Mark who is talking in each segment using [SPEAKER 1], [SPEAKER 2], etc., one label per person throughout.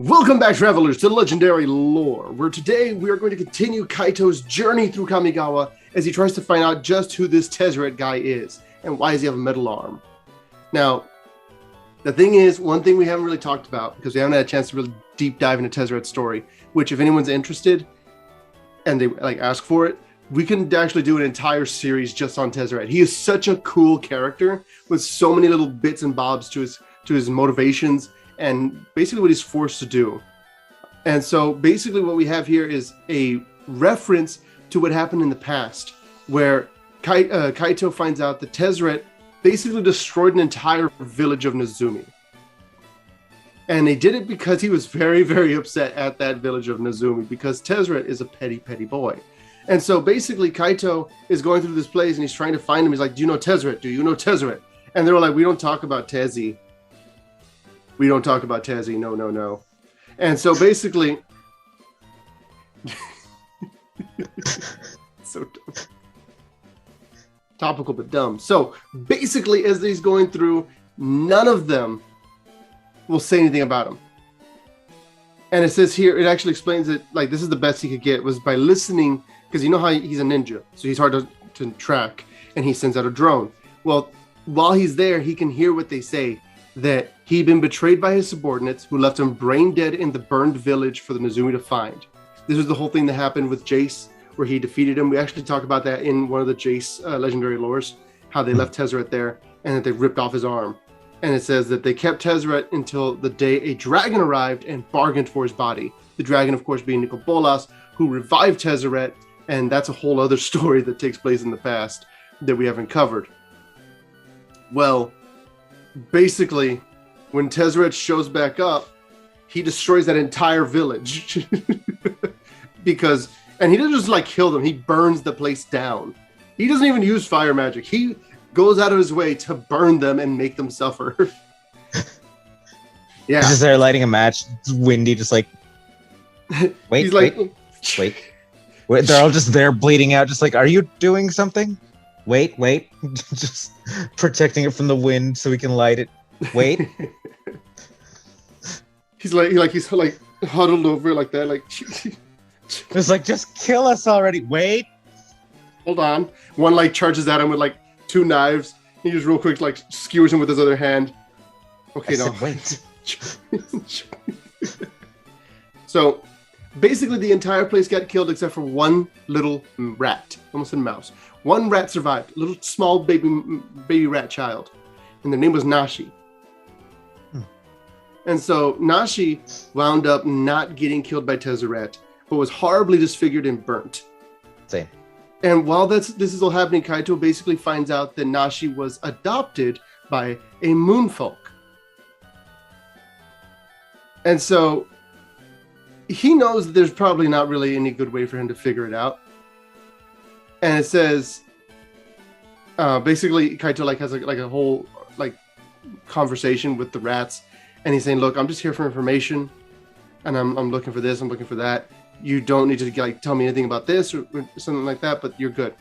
[SPEAKER 1] Welcome back, travelers, to Legendary Lore, where today we are going to continue Kaito's journey through Kamigawa as he tries to find out just who this Tezzeret guy is and why does he have a metal arm. Now, the thing is, one thing we haven't really talked about, because we haven't had a chance to really deep dive into Tezzeret's story, which if anyone's interested and they ask for it, we can actually do an entire series just on Tezzeret. He is such a cool character with so many little bits and bobs to his motivations and basically what he's forced to do. And so basically what we have here is a reference to what happened in the past, where Kaito finds out that Tezzeret basically destroyed an entire village of Nezumi. And they did it because he was very, very upset at that village of Nezumi, because Tezzeret is a petty, petty boy. And so basically Kaito is going through this place and he's trying to find him. He's like, do you know Tezzeret? Do you know Tezzeret? And they're like, we don't talk about Tezzy. We don't talk about Tezzy. No, no, no. And so basically, so dumb. Topical but dumb. So basically, as he's going through, none of them will say anything about him. And it says here, it actually explains it like this is the best he could get was by listening, because you know how he's a ninja, so he's hard to track, and he sends out a drone. Well, while he's there, he can hear what they say, that he'd been betrayed by his subordinates who left him brain dead in the burned village for the Nezumi to find. This was the whole thing that happened with Jace, where he defeated him. We actually talk about that in one of the Jace legendary lores, how they left Tezzeret there and that they ripped off his arm. And it says that they kept Tezzeret until the day a dragon arrived and bargained for his body. The dragon, of course, being Nicobolas, who revived Tezzeret, and that's a whole other story that takes place in the past that we haven't covered. Well, basically, when Tezzeret shows back up, he destroys that entire village. And he doesn't just kill them, he burns the place down. He doesn't even use fire magic. He goes out of his way to burn them and make them suffer. Yeah.
[SPEAKER 2] He's just there lighting a match. It's windy, just like, wait,
[SPEAKER 1] He's
[SPEAKER 2] wait. They're all just there bleeding out, just like, are you doing something? Wait. Just protecting it from the wind so we can light it. Wait. he's huddled over like that, It's like, just kill us already. Wait.
[SPEAKER 1] Hold on. One charges at him with two knives. He just real quick skewers him with his other hand. Okay, no.
[SPEAKER 2] Wait.
[SPEAKER 1] So basically the entire place got killed except for one little rat. Almost a mouse. One rat survived. A little small baby rat child. And their name was Nashi. And so Nashi wound up not getting killed by Tezzeret, but was horribly disfigured and burnt.
[SPEAKER 2] Same.
[SPEAKER 1] And while this is all happening, Kaito basically finds out that Nashi was adopted by a moonfolk. And so he knows that there's probably not really any good way for him to figure it out. And it says, basically Kaito has a whole conversation with the rats. And he's saying, look, I'm just here for information. And I'm looking for this, I'm looking for that. You don't need to tell me anything about this or something like that, but you're good.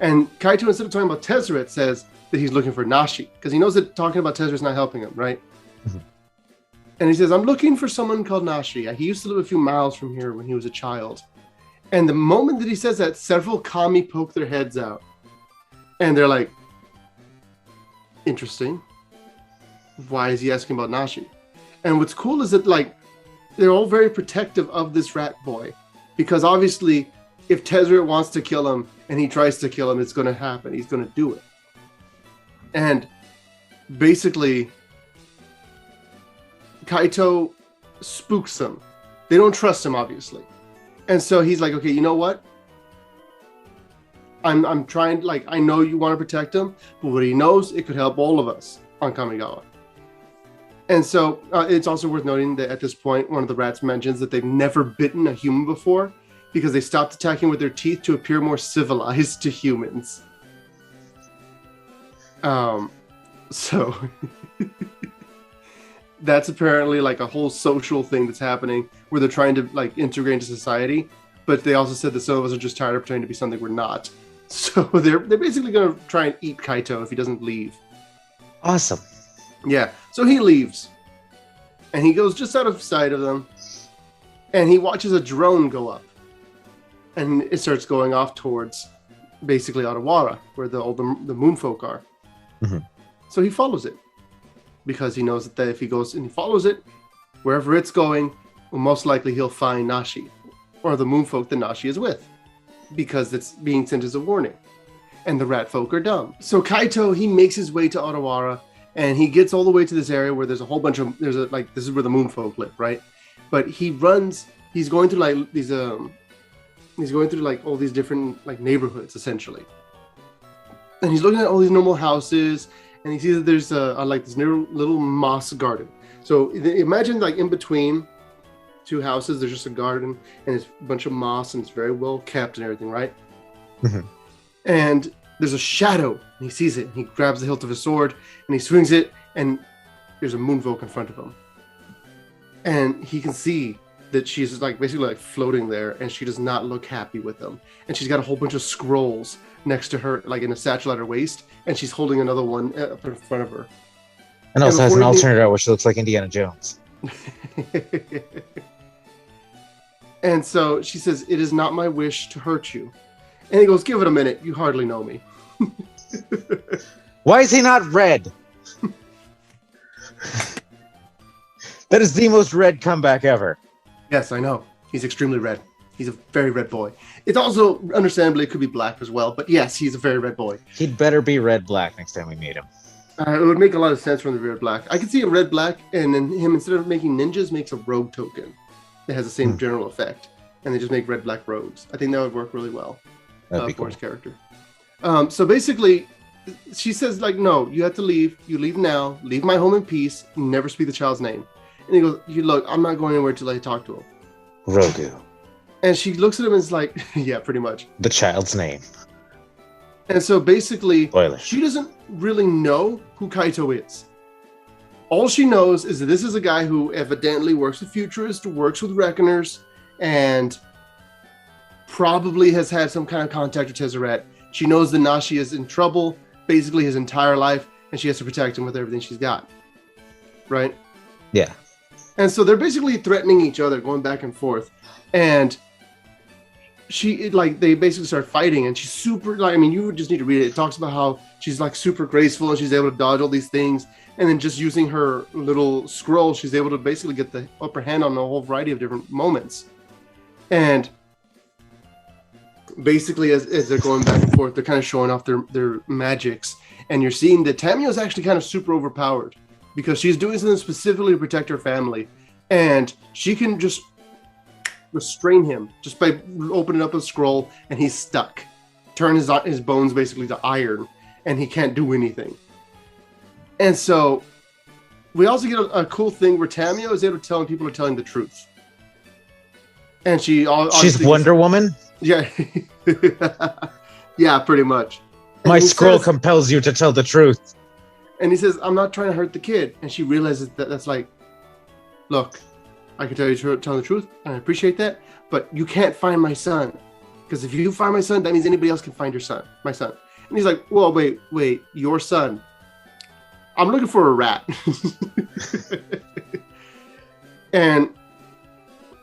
[SPEAKER 1] And Kaito, instead of talking about Tezzeret, says that he's looking for Nashi, because he knows that talking about Tezzeret's not helping him, right? Mm-hmm. And he says, I'm looking for someone called Nashi. He used to live a few miles from here when he was a child. And the moment that he says that, several kami poke their heads out. And they're like, interesting. Why is he asking about Nashi? And what's cool is that they're all very protective of this rat boy, because obviously if Tezzeret wants to kill him and he tries to kill him, it's going to happen. He's going to do it. And basically Kaito spooks them. They don't trust him, obviously. And so he's like, okay, you know what? I'm trying, I know you want to protect him, but what he knows, it could help all of us on Kamigawa. And so it's also worth noting that at this point, one of the rats mentions that they've never bitten a human before because they stopped attacking with their teeth to appear more civilized to humans. So that's apparently a whole social thing that's happening where they're trying to integrate into society. But they also said that some of us are just tired of pretending to be something we're not. So they're basically going to try and eat Kaito if he doesn't leave.
[SPEAKER 2] Awesome.
[SPEAKER 1] Yeah, so he leaves. And he goes just out of sight of them. And he watches a drone go up. And it starts going off towards basically Otawara, where the moonfolk are.
[SPEAKER 2] Mm-hmm.
[SPEAKER 1] So he follows it. Because he knows that if he goes and he follows it, wherever it's going, well, most likely he'll find Nashi. Or the moonfolk that Nashi is with. Because it's being sent as a warning. And the rat folk are dumb. So Kaito, he makes his way to Otawara. And he gets all the way to this area where there's a whole bunch of... this is where the moonfolk live, right? But he runs... He's going through like these... He's going through like all these different like neighborhoods, essentially. And he's looking at all these normal houses. And he sees that there's like this little moss garden. So imagine like in between two houses, there's just a garden. And it's a bunch of moss. And it's very well kept and everything, right?
[SPEAKER 2] Mm-hmm.
[SPEAKER 1] And there's a shadow, and he sees it, and he grabs the hilt of his sword, and he swings it, and there's a moonfolk in front of him. And he can see that she's like basically like floating there, and she does not look happy with them. And she's got a whole bunch of scrolls next to her, like in a satchel at her waist, and she's holding another one up in front of her.
[SPEAKER 2] And also has an alternate where she looks like Indiana Jones.
[SPEAKER 1] And so she says, "It is not my wish to hurt you." And he goes, "Give it a minute. You hardly know me."
[SPEAKER 2] Why is he not red? That is the most red comeback ever.
[SPEAKER 1] Yes, I know. He's extremely red. He's a very red boy. It's also, understandably, it could be black as well. But yes, he's a very red boy.
[SPEAKER 2] He'd better be red-black next time we meet him.
[SPEAKER 1] It would make a lot of sense from the red-black. I could see a red-black, and then him, instead of making ninjas, makes a rogue token. It has the same general effect. And they just make red-black rogues. I think that would work really well.
[SPEAKER 2] That'd be
[SPEAKER 1] for
[SPEAKER 2] cool.
[SPEAKER 1] his character. So basically, she says, like, no, you have to leave. You leave now. Leave my home in peace. Never speak the child's name. And he goes, look, I'm not going anywhere till I talk to him.
[SPEAKER 2] Rogu.
[SPEAKER 1] And she looks at him and is like, yeah, pretty much.
[SPEAKER 2] The child's name.
[SPEAKER 1] And so basically,
[SPEAKER 2] Spoiler.
[SPEAKER 1] She doesn't really know who Kaito is. All she knows is that this is a guy who evidently works with Futurists, works with Reckoners, and probably has had some kind of contact with Tezzeret. She knows that Nashi is in trouble basically his entire life, and she has to protect him with everything she's got. Right?
[SPEAKER 2] Yeah.
[SPEAKER 1] And so they're basically threatening each other, going back and forth. And they basically start fighting, and she's super, like, I mean, you just need to read it. It talks about how she's like super graceful, and she's able to dodge all these things. And then just using her little scroll, she's able to basically get the upper hand on a whole variety of different moments. And basically, as they're going back and forth, they're kind of showing off their magics. And you're seeing that Tamiyo is actually kind of super overpowered because she's doing something specifically to protect her family. And she can just restrain him just by opening up a scroll, and he's stuck. Turn his bones basically to iron, and he can't do anything. And so we also get a cool thing where Tamiyo is able to tell when people are telling the truth. And she's
[SPEAKER 2] Wonder Woman?
[SPEAKER 1] Yeah. Yeah, pretty much. And
[SPEAKER 2] my scroll compels you to tell the truth.
[SPEAKER 1] And he says, I'm not trying to hurt the kid. And she realizes that's like, look, I can tell the truth, and I appreciate that, but you can't find my son. Because if you find my son, that means anybody else can find my son. And he's like, whoa, wait, your son. I'm looking for a rat.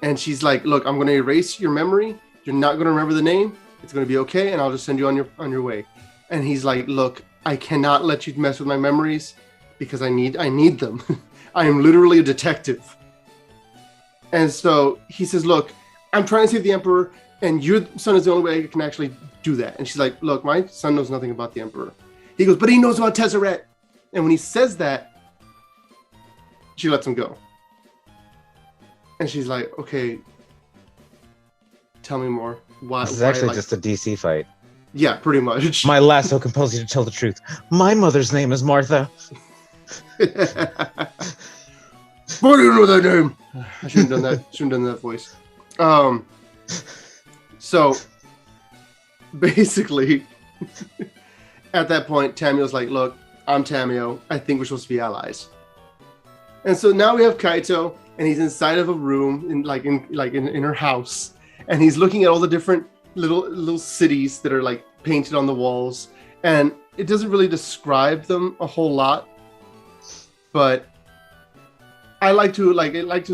[SPEAKER 1] And she's like, look, I'm going to erase your memory. You're not going to remember the name. It's going to be okay, and I'll just send you on your way. And he's like, look, I cannot let you mess with my memories because I need them. I am literally a detective. And so he says, look, I'm trying to save the Emperor, and your son is the only way I can actually do that. And she's like, look, my son knows nothing about the Emperor. He goes, but he knows about Tezzeret. And when he says that, she lets him go. And she's like, okay, tell me more. Why?
[SPEAKER 2] This is actually just a DC fight.
[SPEAKER 1] Yeah, pretty much.
[SPEAKER 2] My lasso compels you to tell the truth. My mother's name is Martha.
[SPEAKER 1] Why do you know that name? I shouldn't have done that voice. So basically, at that point, Tamiyo's like, look, I'm Tamiyo. I think we're supposed to be allies. And so now we have Kaito, and he's inside of a room in her house, and he's looking at all the different little cities that are like painted on the walls, and it doesn't really describe them a whole lot, but I like to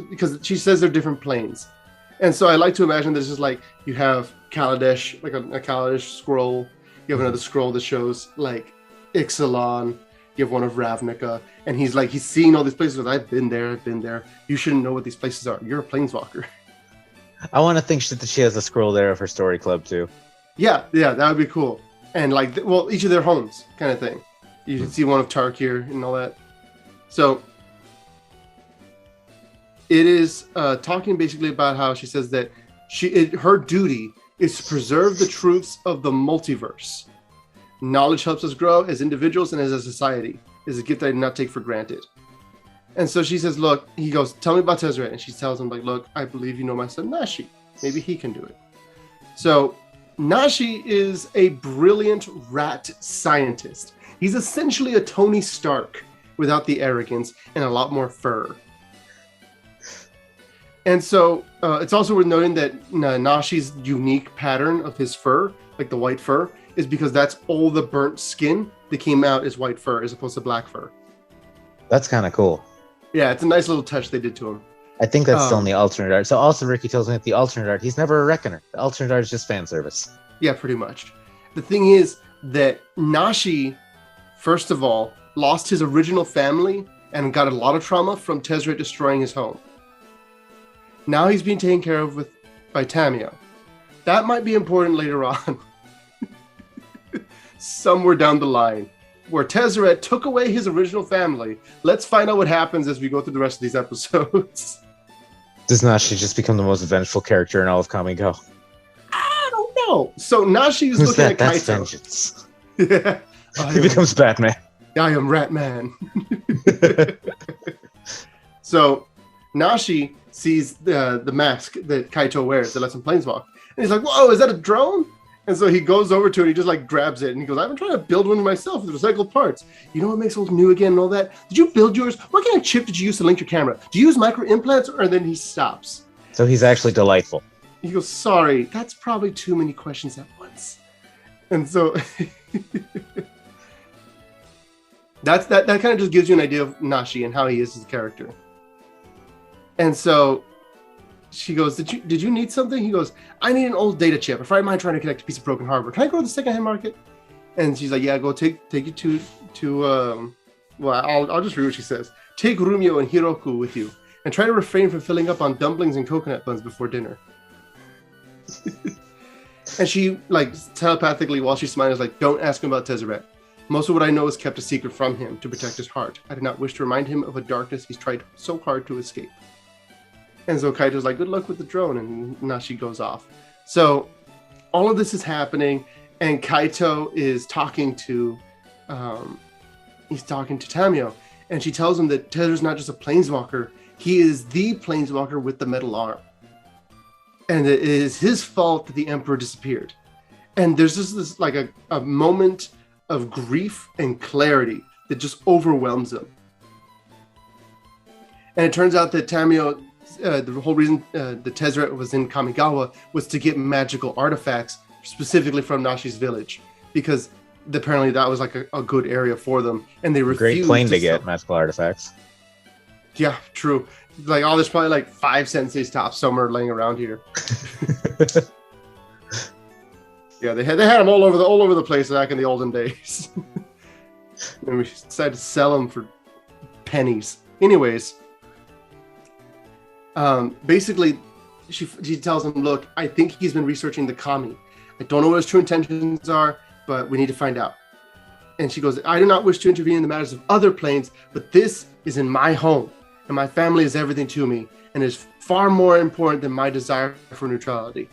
[SPEAKER 1] because she says they're different planes, and so I like to imagine this is like you have Kaladesh, like a Kaladesh scroll. You have another scroll that shows like Ixalan. You have one of Ravnica, and he's seeing all these places. I've been there. You shouldn't know what these places are. You're a planeswalker.
[SPEAKER 2] I want to think that she has a scroll there of her story club too.
[SPEAKER 1] Yeah, that would be cool. And like, well, each of their homes, kind of thing. You can see one of Tarkir and all that. So it is talking basically about how she says that her duty is to preserve the truths of the multiverse. Knowledge helps us grow as individuals and as a society. Is a gift that I do not take for granted. And so she says, look, he goes, tell me about Tezzeret. And she tells him, like, look, I believe you know my son Nashi. Maybe he can do it. So Nashi is a brilliant rat scientist. He's essentially a Tony Stark without the arrogance and a lot more fur. And so it's also worth noting that Nashi's unique pattern of his fur, like the white fur, is because that's all the burnt skin that came out as white fur as opposed to black fur.
[SPEAKER 2] That's kind of cool.
[SPEAKER 1] Yeah, it's a nice little touch they did to him.
[SPEAKER 2] I think that's still in the alternate art. So also Ricky tells me that the alternate art, he's never a reckoner. The alternate art is just fan service.
[SPEAKER 1] Yeah, pretty much. The thing is that Nashi, first of all, lost his original family and got a lot of trauma from Tezzeret destroying his home. Now he's being taken care of by Tamiyo. That might be important later on. Somewhere down the line, where Tezzeret took away his original family. Let's find out what happens as we go through the rest of these episodes.
[SPEAKER 2] Does Nashi just become the most vengeful character in all of Kamigawa?
[SPEAKER 1] I don't know. So Nashi is looking at
[SPEAKER 2] That's
[SPEAKER 1] Kaito.
[SPEAKER 2] vengeance.
[SPEAKER 1] Yeah.
[SPEAKER 2] He becomes Batman.
[SPEAKER 1] I am Ratman. So Nashi sees the mask that Kaito wears that lets him planeswalk. And he's like, whoa, is that a drone? And so he goes over to it, and he just like grabs it, and he goes, I've been trying to build one myself with recycled parts. You know what makes it new again and all that? Did you build yours? What kind of chip did you use to link your camera? Do you use micro implants? And then he stops.
[SPEAKER 2] So he's actually delightful.
[SPEAKER 1] He goes, sorry, that's probably too many questions at once. And so that kind of just gives you an idea of Nashi and how he is as a character. And so she goes, did you need something? He goes, I need an old data chip. A friend of mine trying to connect a piece of broken hardware. Can I go to the secondhand market? And she's like, yeah, go take you to well, I'll just read what she says. Take Rumio and Hiroku with you and try to refrain from filling up on dumplings and coconut buns before dinner. And she, like, telepathically, while she's smiling, is like, don't ask him about Tezzeret. Most of what I know is kept a secret from him to protect his heart. I do not wish to remind him of a darkness he's tried so hard to escape. And so Kaito's like, good luck with the drone, and now she goes off. So all of this is happening, and Kaito is talking to Tamiyo, and she tells him that Tezzeret's not just a planeswalker, he is the planeswalker with the metal arm. And it is his fault that the Emperor disappeared. And there's just this like a moment of grief and clarity that just overwhelms him. And it turns out that Tamiyo, the whole reason the Tezzeret was in Kamigawa was to get magical artifacts specifically from Nashi's village, because apparently that was like a good area for them, and they refused.
[SPEAKER 2] Great plane to get magical artifacts.
[SPEAKER 1] Yeah, true. Like, there's probably like 5 Sensei's tops somewhere laying around here. Yeah, they had them all over the place back in the olden days. And we decided to sell them for pennies. Anyways, basically, she tells him, look, I think he's been researching the Kami. I don't know what his true intentions are, but we need to find out. And she goes, I do not wish to intervene in the matters of other planes, but this is in my home, and my family is everything to me, and is far more important than my desire for neutrality.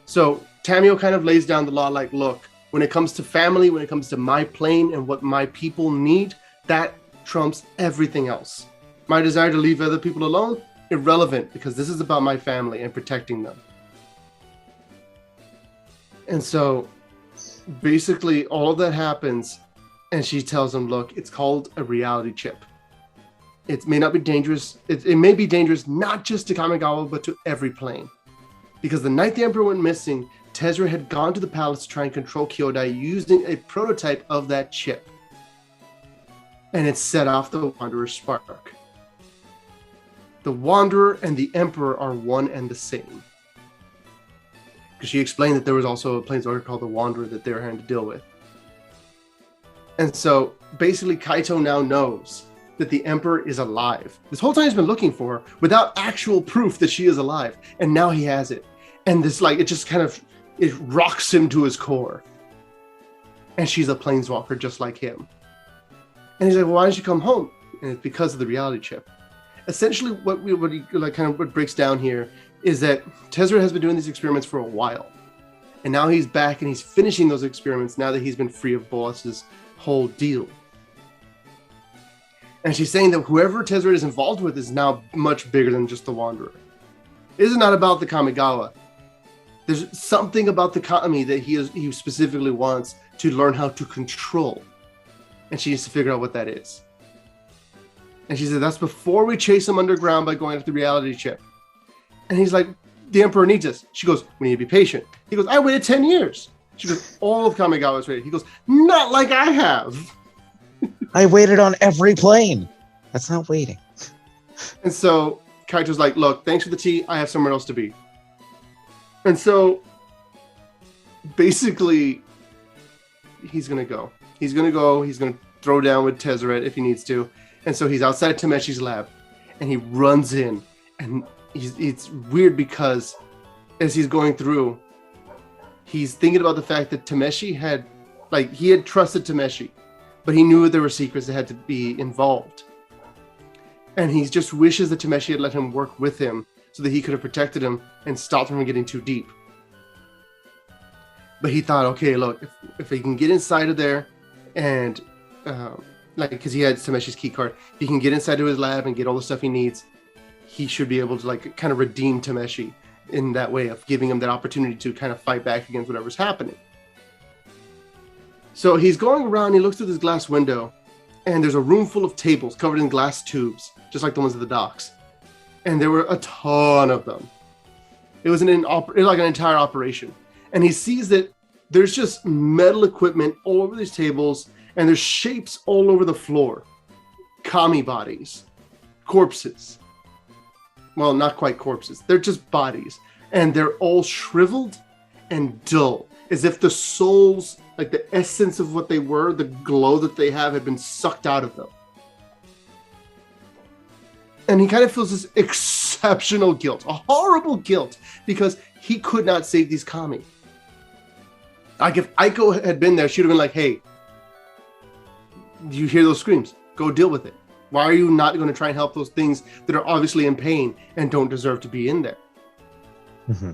[SPEAKER 1] So Tamiyo kind of lays down the law like, look, when it comes to family, when it comes to my plane and what my people need, that trumps everything else. My desire to leave other people alone, irrelevant, because this is about my family and protecting them. And so basically all of that happens, and she tells him, look, it's called a reality chip. It may not be dangerous. It may be dangerous not just to Kamigawa, but to every plane. Because the night the Emperor went missing, Tezzeret had gone to the palace to try and control Kyodai using a prototype of that chip. And it set off the Wanderer's spark. the Wanderer and the Emperor are one and the same. Because she explained that there was also a planeswalker called the Wanderer that they were having to deal with. And so basically Kaito now knows that the Emperor is alive. This whole time he's been looking for her without actual proof that she is alive. And now he has it. And this, like, it just kind of, it rocks him to his core. And she's a planeswalker just like him. And he's like, well, why didn't you come home? And it's because of the reality chip. Essentially what breaks down here is that Tezzeret has been doing these experiments for a while. And now he's back and he's finishing those experiments now that he's been free of Bolas's whole deal. And she's saying that whoever Tezzeret is involved with is now much bigger than just the Wanderer. This is not about the Kamigawa. There's something about the Kami that he specifically wants to learn how to control. And she needs to figure out what that is. And she said, that's before we chase him underground by going after the reality chip. And he's like, the Emperor needs us. She goes, we need to be patient. He goes, I waited 10 years. She goes, all of Kamigawa is waiting. He goes, not like I have.
[SPEAKER 2] I waited on every plane. That's not waiting.
[SPEAKER 1] And so Kaito's like, look, thanks for the tea. I have somewhere else to be. And so basically he's going to go. He's going to throw down with Tezzeret if he needs to. And so he's outside Tameshi's lab and he runs in. And it's weird because as he's going through, he's thinking about the fact that Tameshi had trusted Tameshi, but he knew there were secrets that had to be involved. And he just wishes that Tameshi had let him work with him so that he could have protected him and stopped him from getting too deep. But he thought, okay, look, if he can get inside of there and, because he had Tameshi's key card, if he can get inside to his lab and get all the stuff he needs, he should be able to kind of redeem Tameshi in that way of giving him that opportunity to kind of fight back against whatever's happening. So he's going around, he looks through this glass window, and there's a room full of tables covered in glass tubes, just like the ones at the docks. And there were a ton of them. It was an entire operation. And he sees that there's just metal equipment all over these tables, and there's shapes all over the floor. Kami bodies, corpses. Well, not quite corpses. They're just bodies. And they're all shriveled and dull, as if the souls, like the essence of what they were, the glow that they have, had been sucked out of them. And he kind of feels this exceptional guilt, a horrible guilt, because he could not save these Kami. Like if Aiko had been there, she'd have been like, hey, you hear those screams? Go deal with it. Why are you not going to try and help those things that are obviously in pain and don't deserve to be in there?
[SPEAKER 2] Mm-hmm.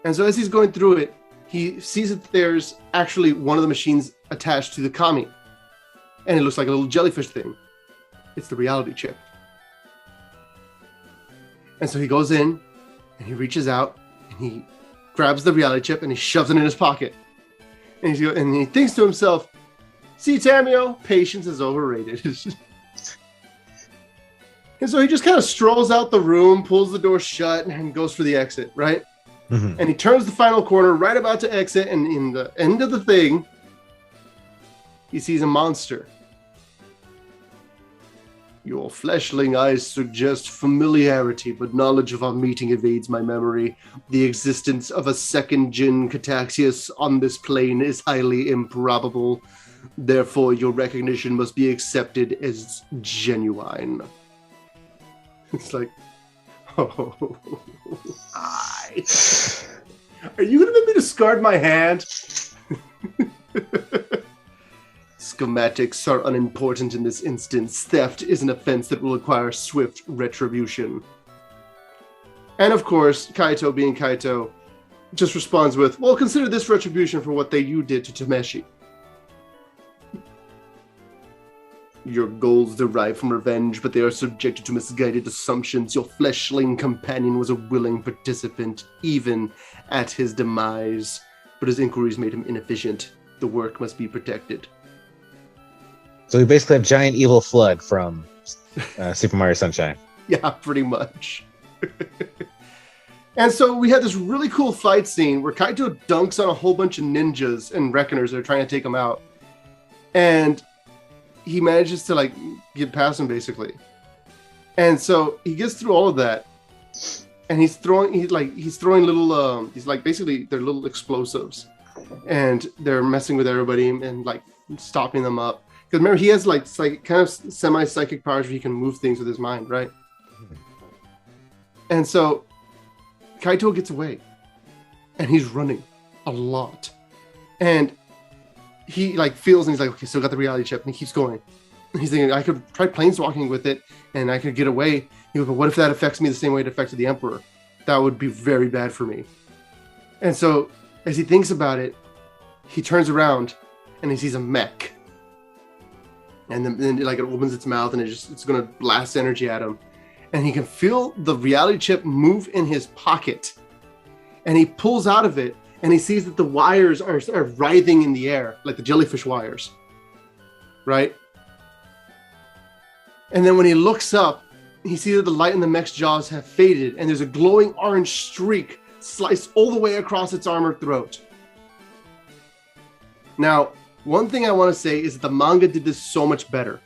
[SPEAKER 1] And so as he's going through it, he sees that there's actually one of the machines attached to the Kami. And it looks like a little jellyfish thing. It's the reality chip. And so he goes in and he reaches out and he grabs the reality chip and he shoves it in his pocket. And he thinks to himself, see, Tamio, patience is overrated. And so he just kind of strolls out the room, pulls the door shut, and goes for the exit, right?
[SPEAKER 2] Mm-hmm.
[SPEAKER 1] And he turns the final corner, right about to exit, and in the end of the thing, he sees a monster. Your fleshling eyes suggest familiarity, but knowledge of our meeting evades my memory. The existence of a second Jin Cataxius on this plane is highly improbable. Therefore, your recognition must be accepted as genuine. It's like, oh, are you going to make me discard my hand? Schematics are unimportant in this instance. Theft is an offense that will require swift retribution. And of course, Kaito, being Kaito, just responds with, well, consider this retribution for what you did to Tameshi. Your goals derive from revenge, but they are subjected to misguided assumptions. Your fleshling companion was a willing participant, even at his demise. But his inquiries made him inefficient. The work must be protected.
[SPEAKER 2] So we basically have giant evil flood from Super Mario Sunshine.
[SPEAKER 1] Yeah, pretty much. And so we had this really cool fight scene where Kaito dunks on a whole bunch of ninjas and reckoners that are trying to take him out. And he manages to get past him basically. And so he gets through all of that, and he's throwing little he's like basically they're little explosives, and they're messing with everybody and like stopping them up. Because remember, he has like kind of semi-psychic powers where he can move things with his mind, right? And so Kaito gets away, and he's running a lot, and he like feels, and he's like, okay, still got the reality chip, and he keeps going. And he's thinking, I could try planeswalking with it, and I could get away. He goes, but what if that affects me the same way it affected the Emperor? That would be very bad for me. And so, as he thinks about it, he turns around, and he sees a mech. And then like it opens its mouth, and it's going to blast energy at him. And he can feel the reality chip move in his pocket. And he pulls out of it, and he sees that the wires are writhing in the air, like the jellyfish wires. Right? And then when he looks up, he sees that the light in the mech's jaws have faded, and there's a glowing orange streak sliced all the way across its armored throat. Now, one thing I want to say is that the manga did this so much better.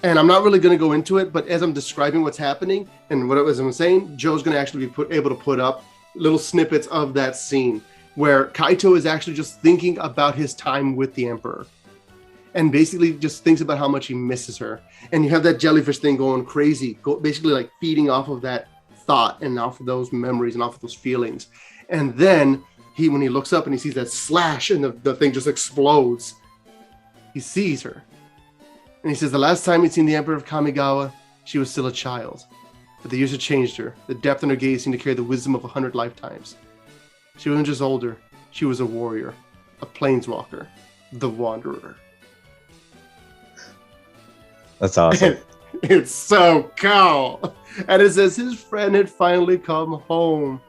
[SPEAKER 1] And I'm not really going to go into it, but as I'm describing what's happening and as I'm saying, Joe's going to actually be able to put up little snippets of that scene where Kaito is actually just thinking about his time with the Emperor. And basically just thinks about how much he misses her. And you have that jellyfish thing going crazy, basically like feeding off of that thought and off of those memories and off of those feelings. And then when he looks up and he sees that slash and the thing just explodes, he sees her. And he says the last time he'd seen the Emperor of Kamigawa, she was still a child. But the years had changed her. The depth in her gaze seemed to carry the wisdom of 100 lifetimes. She wasn't just older. She was a warrior, a planeswalker, the wanderer.
[SPEAKER 2] That's awesome.
[SPEAKER 1] It's so cool. And it says his friend had finally come home.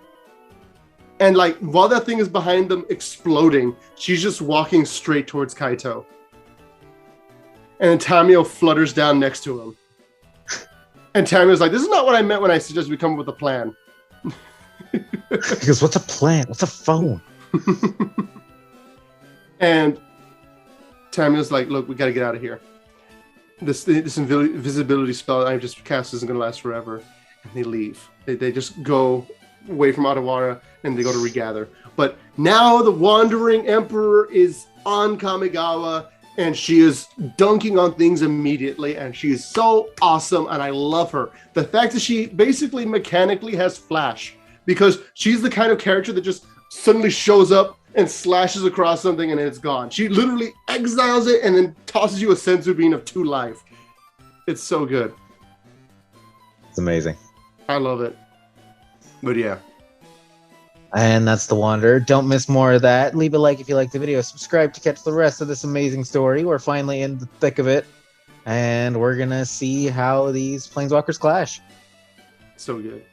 [SPEAKER 1] And like while that thing is behind them exploding, she's just walking straight towards Kaito. And Tamio flutters down next to him. And Tamio's like, this is not what I meant when I suggested we come up with a plan.
[SPEAKER 2] He goes, what's a plan? What's a phone?
[SPEAKER 1] And Tamio's like, look, we got to get out of here. This invisibility spell I just cast isn't going to last forever. And they leave. They just go away from Otawara and they go to regather. But now the Wandering Emperor is on Kamigawa and she is dunking on things immediately. And she is so awesome and I love her. The fact that she basically mechanically has flash because she's the kind of character that just suddenly shows up and slashes across something and it's gone. She literally exiles it and then tosses you a senzu bean of 2 life. It's so good.
[SPEAKER 2] It's amazing.
[SPEAKER 1] I love it. But yeah.
[SPEAKER 2] And that's The Wanderer. Don't miss more of that. Leave a like if you like the video. Subscribe to catch the rest of this amazing story. We're finally in the thick of it. And we're going to see how these planeswalkers clash.
[SPEAKER 1] So good.